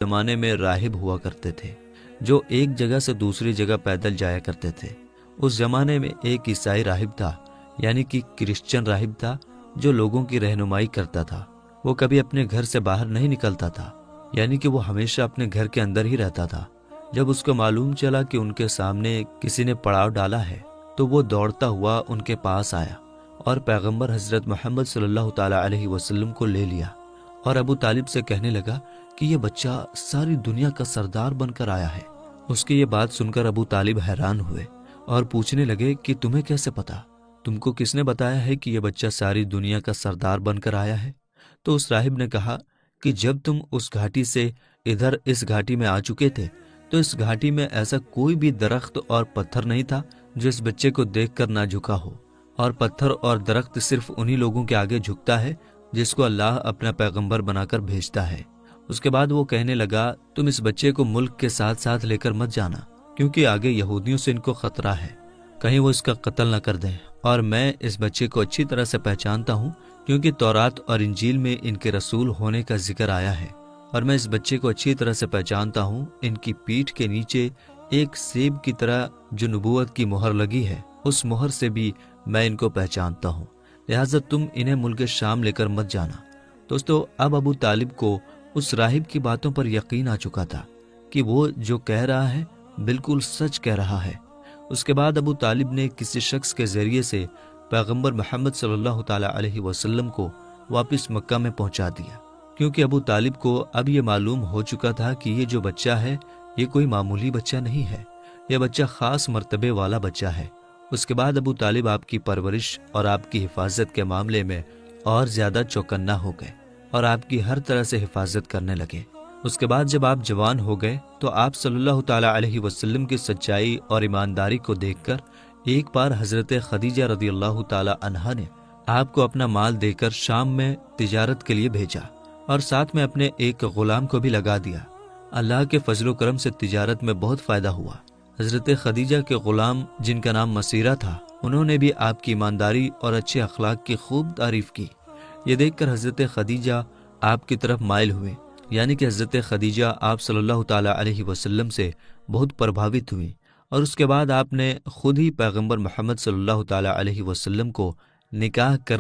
زمانے میں راہب ہوا کرتے تھے جو ایک جگہ سے دوسری جگہ پیدل جایا کرتے تھے۔ اس زمانے میں ایک عیسائی راہب تھا، یعنی کہ کرسچن راہب تھا، جو لوگوں کی رہنمائی کرتا تھا۔ وہ کبھی اپنے گھر سے باہر نہیں نکلتا تھا، یعنی کہ وہ ہمیشہ اپنے گھر کے اندر ہی رہتا تھا۔ جب اس کو معلوم چلا کہ ان کے سامنے کسی نے پڑاؤ ڈالا ہے تو وہ دوڑتا ہوا ان کے پاس آیا اور پیغمبر حضرت محمد صلی اللہ تعالی علیہ وسلم کو لے لیا اور ابو طالب سے کہنے لگا کہ یہ بچہ ساری دنیا کا سردار بن کر آیا ہے۔ اس کی یہ بات سن کر ابو طالب حیران ہوئے اور پوچھنے لگے کہ تمہیں کیسے پتا؟ تم کو کس نے بتایا ہے کہ یہ بچہ ساری دنیا کا سردار بن کر آیا ہے؟ تو اس راہب نے کہا کہ جب تم اس گھاٹی سے ادھر اس گھاٹی میں آ چکے تھے تو اس گھاٹی میں ایسا کوئی بھی درخت اور پتھر نہیں تھا جو اس بچے کو دیکھ کر نہ جھکا ہو، اور پتھر اور درخت صرف انہی لوگوں کے آگے جھکتا ہے جس کو اللہ اپنا پیغمبر بنا کر بھیجتا ہے۔ اس کے بعد وہ کہنے لگا تم اس بچے کو ملک کے ساتھ ساتھ لے کر مت جانا، کیونکہ آگے یہودیوں سے ان کو خطرہ ہے، کہیں وہ اس کا قتل نہ کر دیں، اور میں اس بچے کو اچھی طرح سے پہچانتا ہوں کیونکہ تورات اور انجیل میں ان کے رسول ہونے کا ذکر آیا ہے، اور میں اس بچے کو اچھی طرح سے پہچانتا ہوں۔ ان کی پیٹھ کے نیچے ایک سیب کی طرح جو نبوت کی مہر لگی ہے، اس مہر سے بھی میں ان کو پہچانتا ہوں، لہٰذا تم انہیں ملک شام لے کر مت جانا۔ دوستو، اب ابو طالب کو اس راہب کی باتوں پر یقین آ چکا تھا کہ وہ جو کہہ رہا ہے بالکل سچ کہہ رہا ہے۔ اس کے بعد ابو طالب نے کسی شخص کے ذریعے سے پیغمبر محمد صلی اللہ تعالی علیہ وسلم کو واپس مکہ میں پہنچا دیا، کیونکہ ابو طالب کو اب یہ معلوم ہو چکا تھا کہ یہ جو بچہ ہے یہ کوئی معمولی بچہ نہیں ہے، یہ بچہ خاص مرتبے والا بچہ ہے۔ اس کے بعد ابو طالب آپ کی پرورش اور آپ کی حفاظت کے معاملے میں اور زیادہ چوکنا ہو گئے اور آپ کی ہر طرح سے حفاظت کرنے لگے۔ اس کے بعد جب آپ جوان ہو گئے تو آپ صلی اللہ تعالی علیہ وسلم کی سچائی اور ایمانداری کو دیکھ کر ایک بار حضرت خدیجہ رضی اللہ تعالی عنہا نے آپ کو اپنا مال دے کر شام میں تجارت کے لیے بھیجا اور ساتھ میں اپنے ایک غلام کو بھی لگا دیا۔ اللہ کے فضل و کرم سے تجارت میں بہت فائدہ ہوا۔ حضرت خدیجہ کے غلام جن کا نام مسیرہ تھا، انہوں نے بھی آپ کی ایمانداری اور اچھے اخلاق کی خوب تعریف کی۔ یہ دیکھ کر حضرت خدیجہ آپ کی طرف مائل ہوئے، یعنی کہ حضرت خدیجہ آپ صلی اللہ تعالی علیہ وسلم سے بہت پربھاوت ہوئی، اور اس کے بعد آپ نے خود ہی پیغمبر محمد صلی اللہ تعالی علیہ وسلم کو نکاح کر